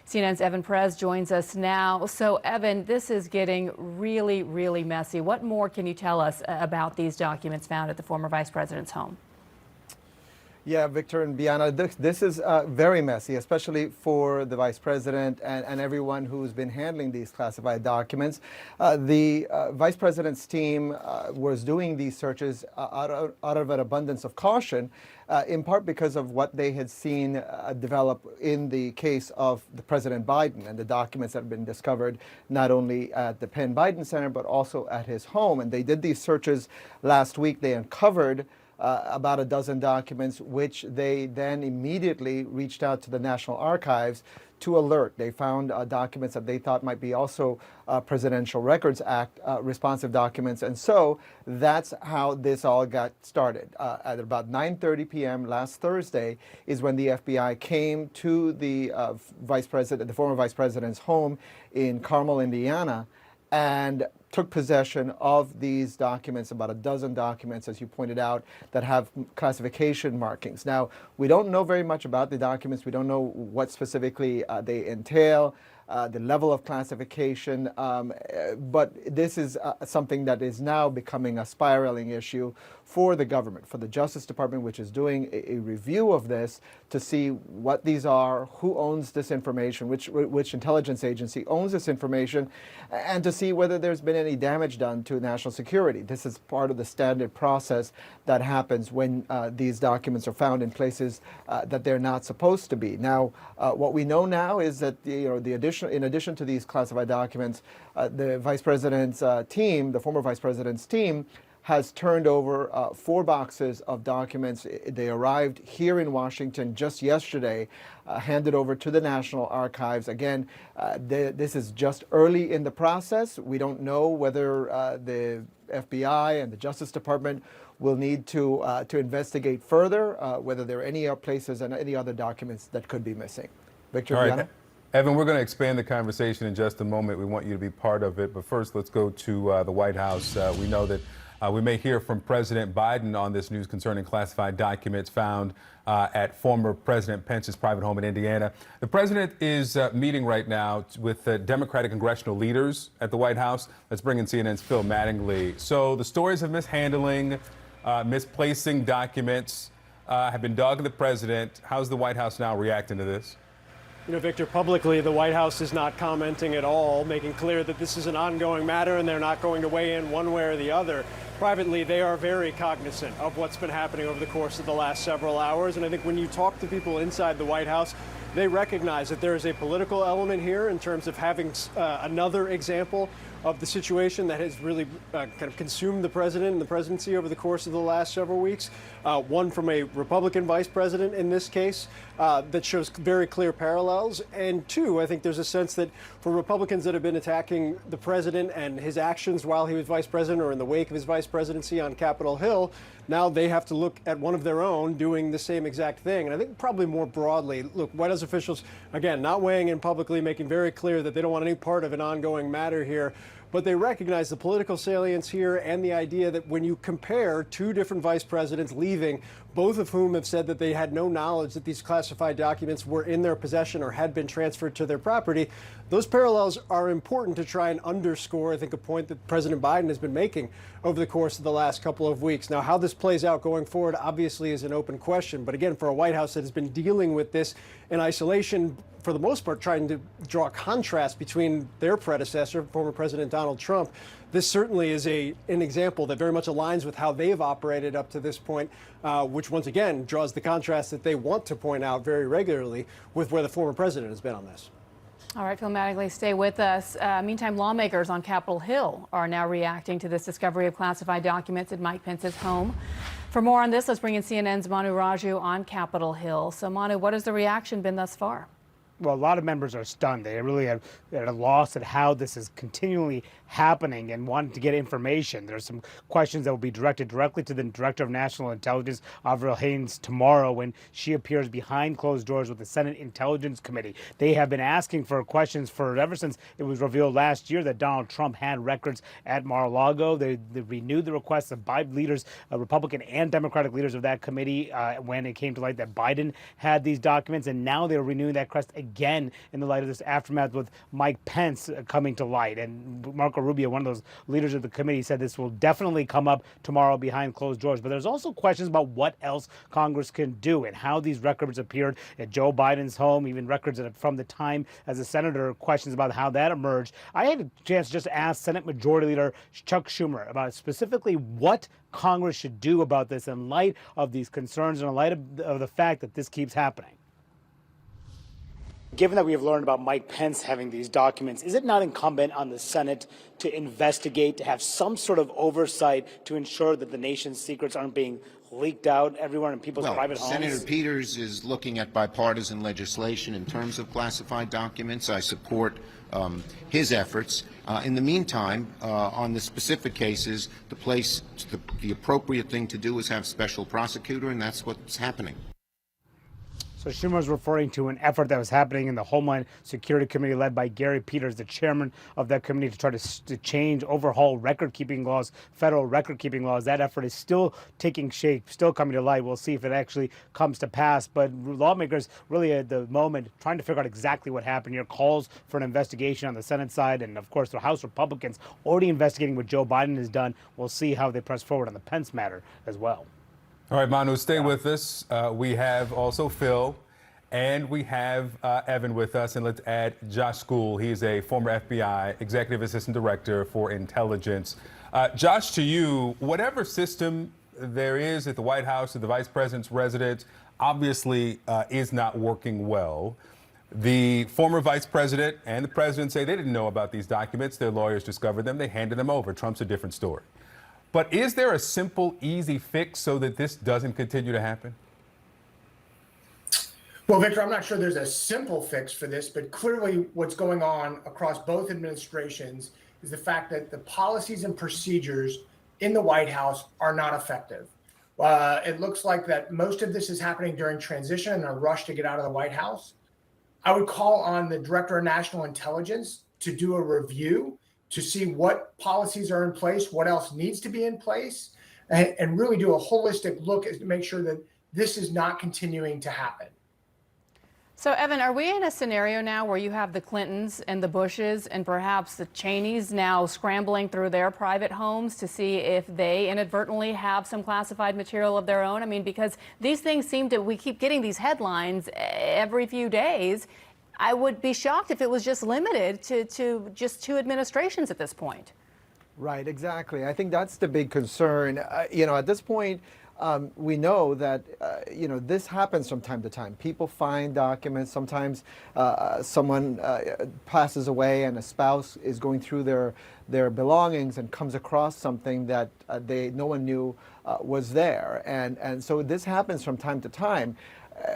CNN's Evan Perez joins us now. So, Evan, this is getting really, really messy. What more can you tell us about these documents found at the former vice president's home? Yeah, Victor and Bianna, this is very messy, especially for the vice president and everyone who's been handling these classified documents. The vice president's team was doing these searches out of an abundance of caution, in part because of what they had seen develop in the case of the President Biden and the documents that have been discovered not only at the Penn Biden Center, but also at his home. And they did these searches last week. They uncovered about a dozen documents, which they then immediately reached out to the National Archives to alert. They found documents that they thought might be also Presidential Records Act responsive documents. And so that's how this all got started. At about 9:30 p.m. last Thursday is when the FBI came to the former vice president's home in Carmel, Indiana, and took possession of these documents, about a dozen documents, as you pointed out, that have classification markings. Now, we don't know very much about the documents. We don't know what specifically they entail, the level of classification, but this is something that is now becoming a spiraling issue for the government, for the Justice Department, which is doing a review of this to see what these are, who owns this information, which intelligence agency owns this information, and to see whether there's been any damage done to national security. This is part of the standard process that happens when these documents are found in places that they're not supposed to be. Now, what we know now is that in addition to these classified documents, the vice president's team, the former vice president's team, has turned over 4 boxes of documents. They arrived here in Washington just yesterday, handed over to the National Archives. Again, this is just early in the process. We don't know whether the FBI and the Justice Department will need to investigate further, whether there are any places and any other documents that could be missing. Victor, all right. Bianna? Evan, we're going to expand the conversation in just a moment. We want you to be part of it. But first, let's go to the White House. We know that we may hear from President Biden on this news concerning classified documents found at former President Pence's private home in Indiana. The president is meeting right now with Democratic congressional leaders at the White House. Let's bring in CNN's Phil Mattingly. So the stories of mishandling, misplacing documents have been dogging the president. How's the White House now reacting to this? You know, Victor, publicly, the White House is not commenting at all, making clear that this is an ongoing matter and they're not going to weigh in one way or the other. Privately, they are very cognizant of what's been happening over the course of the last several hours. And I think when you talk to people inside the White House, they recognize that there is a political element here in terms of having another example of the situation that has really kind of consumed the president and the presidency over the course of the last several weeks. One from a Republican vice president in this case that shows very clear parallels. And two, I think there's a sense that for Republicans that have been attacking the president and his actions while he was vice president or in the wake of his vice presidency on Capitol Hill, now they have to look at one of their own doing the same exact thing. And I think probably more broadly, look, White House officials, again, not weighing in publicly, making very clear that they don't want any part of an ongoing matter here. But they recognize the political salience here and the idea that when you compare 2 different vice presidents leaving, both of whom have said that they had no knowledge that these classified documents were in their possession or had been transferred to their property, those parallels are important to try and underscore, I think, a point that President Biden has been making over the course of the last couple of weeks. Now, how this plays out going forward obviously is an open question. But again, for a White House that has been dealing with this in isolation, for the most part, trying to draw a contrast between their predecessor, former President Donald Trump, this certainly is an example that very much aligns with how they've operated up to this point, which once again draws the contrast that they want to point out very regularly with where the former president has been on this. All right, Phil Mattingly, stay with us. Meantime, lawmakers on Capitol Hill are now reacting to this discovery of classified documents at Mike Pence's home. For more on this, let's bring in CNN's Manu Raju on Capitol Hill. So, Manu, what has the reaction been thus far? Well, a lot of members are stunned. They really have at a loss at how this is continually happening and wanting to get information. There's some questions that will be directed directly to the Director of National Intelligence, Avril Haines, tomorrow when she appears behind closed doors with the Senate Intelligence Committee. They have been asking for questions ever since it was revealed last year that Donald Trump had records at Mar-a-Lago. They renewed the requests of Biden leaders, Republican and Democratic leaders of that committee when it came to light that Biden had these documents, and now they're renewing that request again in the light of this aftermath with Mike Pence coming to light. And Marco Rubio, one of those leaders of the committee, said this will definitely come up tomorrow behind closed doors. But there's also questions about what else Congress can do and how these records appeared at Joe Biden's home, even records from the time as a senator, questions about how that emerged. I had a chance just to ask Senate Majority Leader Chuck Schumer about specifically what Congress should do about this in light of these concerns and in light of the fact that this keeps happening. Given that we have learned about Mike Pence having these documents, is it not incumbent on the Senate to investigate, to have some sort of oversight to ensure that the nation's secrets aren't being leaked out everywhere in people's private homes? Senator Peters is looking at bipartisan legislation in terms of classified documents. I support his efforts. In the meantime, on the specific cases, the appropriate thing to do is have special prosecutor, and that's what's happening. So Schumer is referring to an effort that was happening in the Homeland Security Committee led by Gary Peters, the chairman of that committee, to try to change, overhaul record-keeping laws, federal record-keeping laws. That effort is still taking shape, still coming to light. We'll see if it actually comes to pass. But lawmakers really at the moment trying to figure out exactly what happened here. Calls for an investigation on the Senate side, and of course the House Republicans already investigating what Joe Biden has done. We'll see how they press forward on the Pence matter as well. All right, Manu, stay with us. We have also Phil and we have Evan with us. And let's add Josh School. He's a former FBI Executive Assistant Director for Intelligence. Josh, to you, whatever system there is at the White House, at the Vice President's residence, obviously is not working well. The former Vice President and the President say they didn't know about these documents. Their lawyers discovered them. They handed them over. Trump's a different story. But is there a simple, easy fix so that this doesn't continue to happen? Well, Victor, I'm not sure there's a simple fix for this, but clearly what's going on across both administrations is the fact that the policies and procedures in the White House are not effective. It looks like that most of this is happening during transition and a rush to get out of the White House. I would call on the Director of National Intelligence to do a review to see what policies are in place, what else needs to be in place, and really do a holistic look to make sure that this is not continuing to happen. So, Evan, are we in a scenario now where you have the Clintons and the Bushes and perhaps the Cheneys now scrambling through their private homes to see if they inadvertently have some classified material of their own? I mean, because these things we keep getting these headlines every few days. I would be shocked if it was just limited to just two administrations at this point. Right, exactly. I think that's the big concern. At this point, we know that, this happens from time to time. People find documents. Sometimes someone passes away and a spouse is going through their belongings and comes across something that no one knew was there. And so this happens from time to time.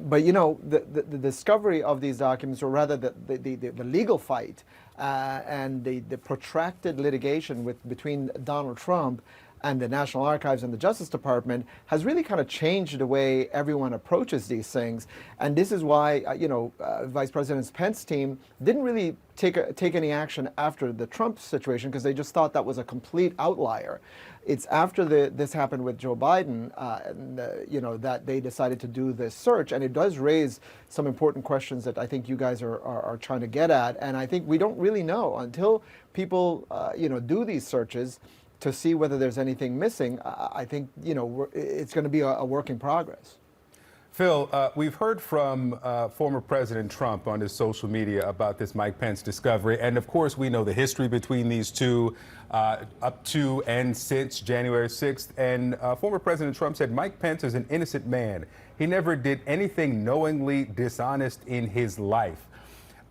But the discovery of these documents, or rather the legal fight and the protracted litigation between Donald Trump and the National Archives and the Justice Department has really kind of changed the way everyone approaches these things. And this is why, Vice President Pence's team didn't really take any action after the Trump situation, because they just thought that was a complete outlier. It's after this happened with Joe Biden, that they decided to do this search. And it does raise some important questions that I think you guys are trying to get at. And I think we don't really know until people, do these searches to see whether there's anything missing. I think, it's going to be a work in progress. Phil, we've heard from former President Trump on his social media about this Mike Pence discovery. And of course, we know the history between these two up to and since January 6th. And former President Trump said Mike Pence is an innocent man. He never did anything knowingly dishonest in his life.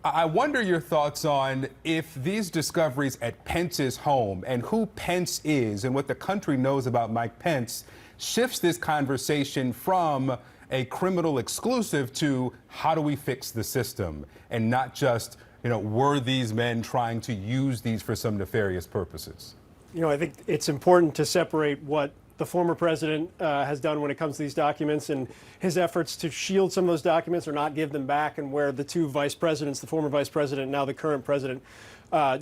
I wonder your thoughts on if these discoveries at Pence's home and who Pence is and what the country knows about Mike Pence shifts this conversation from a criminal exclusive to how do we fix the system, and not just, were these men trying to use these for some nefarious purposes? I think it's important to separate what the former president has done when it comes to these documents and his efforts to shield some of those documents or not give them back, and where the two vice presidents, the former vice president and now the current president,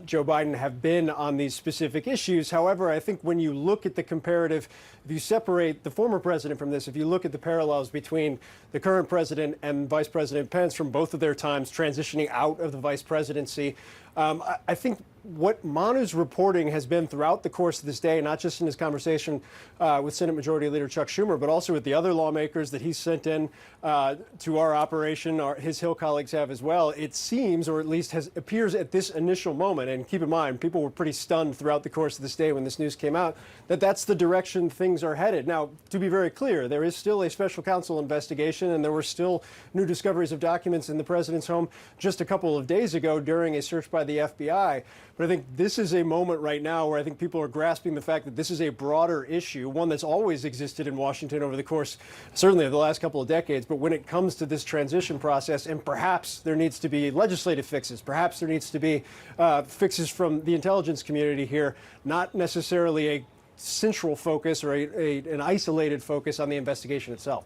Joe Biden have been on these specific issues. However, I think when you look at the comparative, if you separate the former president from this, if you look at the parallels between the current president and Vice President Pence from both of their times transitioning out of the vice presidency, I think what Manu's reporting has been throughout the course of this day, not just in his conversation with Senate Majority Leader Chuck Schumer, but also with the other lawmakers that he sent in to our operation, his Hill colleagues have as well, it seems, or at least appears at this initial moment, and keep in mind, people were pretty stunned throughout the course of this day when this news came out, that that's the direction things are headed. Now, to be very clear, there is still a special counsel investigation, and there were still new discoveries of documents in the president's home just a couple of days ago during a search by the FBI. But I think this is a moment right now where I think people are grasping the fact that this is a broader issue, one that's always existed in Washington over the course, certainly of the last couple of decades. But when it comes to this transition process, and perhaps there needs to be legislative fixes, perhaps there needs to be fixes from the intelligence community here, not necessarily a central focus or an isolated focus on the investigation itself.